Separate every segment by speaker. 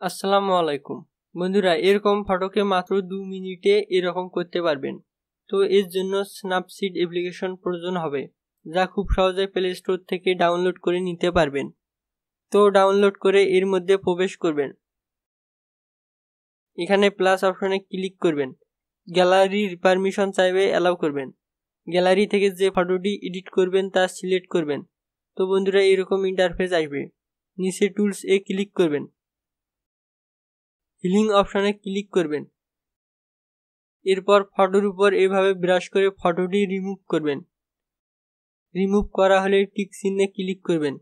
Speaker 1: আসসালামু আলাইকুম বন্ধুরা, এরকম ফটোকে মাত্র 2 মিনিটে এরকম করতে পারবেন। তো এর জন্য স্ন্যাপসিড অ্যাপ্লিকেশন প্রয়োজন হবে, যা খুব সহজে প্লে স্টোর থেকে ডাউনলোড করে নিতে পারবেন। তো ডাউনলোড করে এর মধ্যে প্রবেশ করবেন। এখানে প্লাস অপশনে ক্লিক করবেন। গ্যালারির পারমিশন চাইবে অ্যালাউ করবেন। গ্যালারি থেকে যে ফটোটি এডিট করবেন তা সিলেক্ট করবেন। তো বন্ধুরা, এরকম ইন্টারফেস আসবে। নিচে টুলস এ ক্লিক করবেন। হিলিং অপশনে ক্লিক করবেন। এরপর ফটোর উপর এভাবে ব্রাশ করে ফটোটি রিমুভ করবেন। রিমুভ করা হলে টিক চিহ্নে ক্লিক করবেন।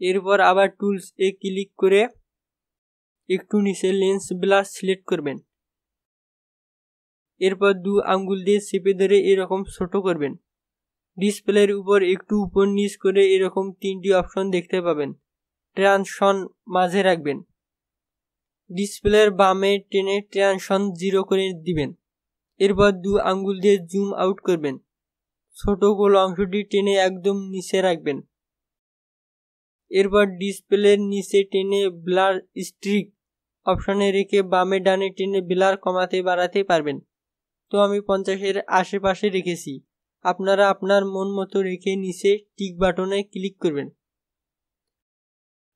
Speaker 1: এরপর আবার টুলস এ ক্লিক করে একটু নিচে লেন্স ব্লার সিলেক্ট করবেন। এরপর 2 আঙ্গুল দিয়ে চেপে ধরে এরকম ছোট করবেন। ডিসপ্লের উপর একটু উপর নিচ করে এরকম 3টি অপশন দেখতে পাবেন। ট্রানজিশন মাঝে রাখবেন। ডিসপ্লের বামে টেনে ট্রানজিশন 0 করে দিবেন। এরপর 2 আঙ্গুল দিয়ে জুম আউট করবেন। ছোট গোল অংশটি টেনে একদম নিচে রাখবেন। এরপর ডিসপ্লের নিচে টেনে ব্লার স্ট্রিক অপশনে রেখে বামে ডানে টেনে ব্লার কমাতে বাড়াতে পারবেন। তো আমি 50-এর আশেপাশে রেখেছি। আপনারা আপনার মন মতো রেখে নিচে টিক বাটনে ক্লিক করবেন।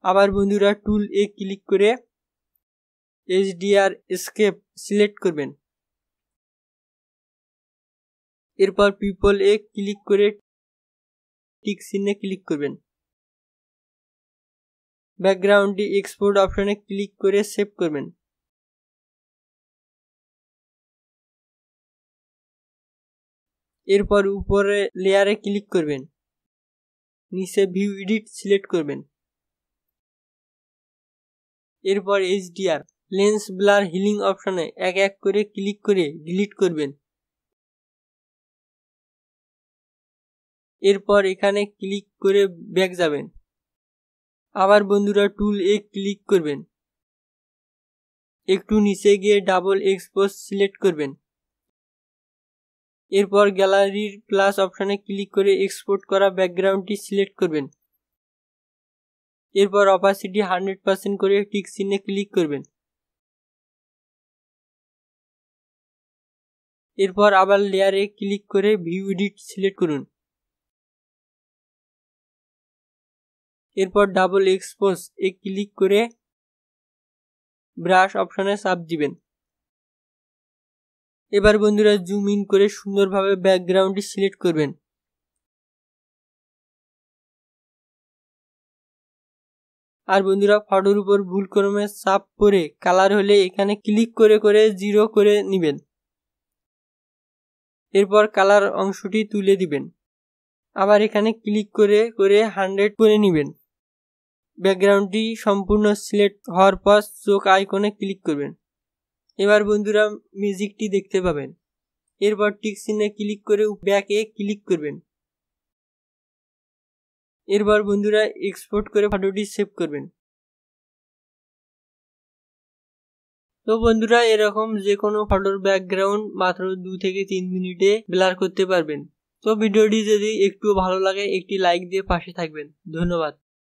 Speaker 1: আবার বন্ধুরা, টুল এ ক্লিক করে HDR এসকেপ সিলেক্ট করবেন। এরপর পিপল এ ক্লিক করে টিক চিহ্নে ক্লিক করবেন। ব্যাকগ্রাউন্ডটি এক্সপোর্ট অপশনে ক্লিক করে সেভ করবেন। এরপর উপরে লেয়ারে ক্লিক করবেন। নিচে ভিউ এডিট সিলেক্ট করবেন। এরপর HDR লেন্স ব্লার হিলিং অপশনে এক এক করে ক্লিক করে ডিলিট করবেন। এরপর এখানে ক্লিক করে ব্যাক যাবেন। আবার বন্ধুরা, টুল এ ক্লিক করবেন। একটু নিচে গিয়ে ডাবল এক্সপোজ সিলেক্ট করবেন। এরপর গ্যালারির প্লাস অপশনে ক্লিক করে এক্সপোর্ট করা ব্যাকগ্রাউন্ডটি সিলেক্ট করবেন। এরপর অপাসিটি 100% করে টিক চিহ্নে ক্লিক করবেন। এরপর আবার লেয়ারে ক্লিক করে ভিউ এডিট সিলেক্ট করুন। এরপর ডাবল এক্সপোজ এ ক্লিক করে ব্রাশ অপশনে চাপ দিবেন। এবার বন্ধুরা, জুম ইন করে সুন্দরভাবে ব্যাকগ্রাউন্ডটি সিলেক্ট করবেন। আর বন্ধুরা, ফটোর উপর ভুলক্রমে চাপ পরে কালার হলে এখানে ক্লিক করে করে 0 করে নেবেন। এরপর কালার অংশটি তুলে দিবেন। আবার এখানে ক্লিক করে করে 100 করে নেবেন। ব্যাকগ্রাউন্ডটি সম্পূর্ণ সিলেক্ট হওয়ার পর চোখ আইকনে ক্লিক করবেন। এবার বন্ধুরা, মিউজিকটি দেখতে পাবেন। এরপর টিক চিহ্নে ক্লিক করে ব্যাকে ক্লিক করবেন। এরপর বন্ধুরা, এক্সপোর্ট করে ফটোটি সেভ করবেন। তো বন্ধুরা, এরকম যে কোনো ফটোর ব্যাকগ্রাউন্ড মাত্র 2 থেকে 3 মিনিটে ব্লার করতে পারবেন। তো ভিডিওটি যদি একটু ভালো লাগে একটি লাইক দিয়ে পাশে থাকবেন। ধন্যবাদ।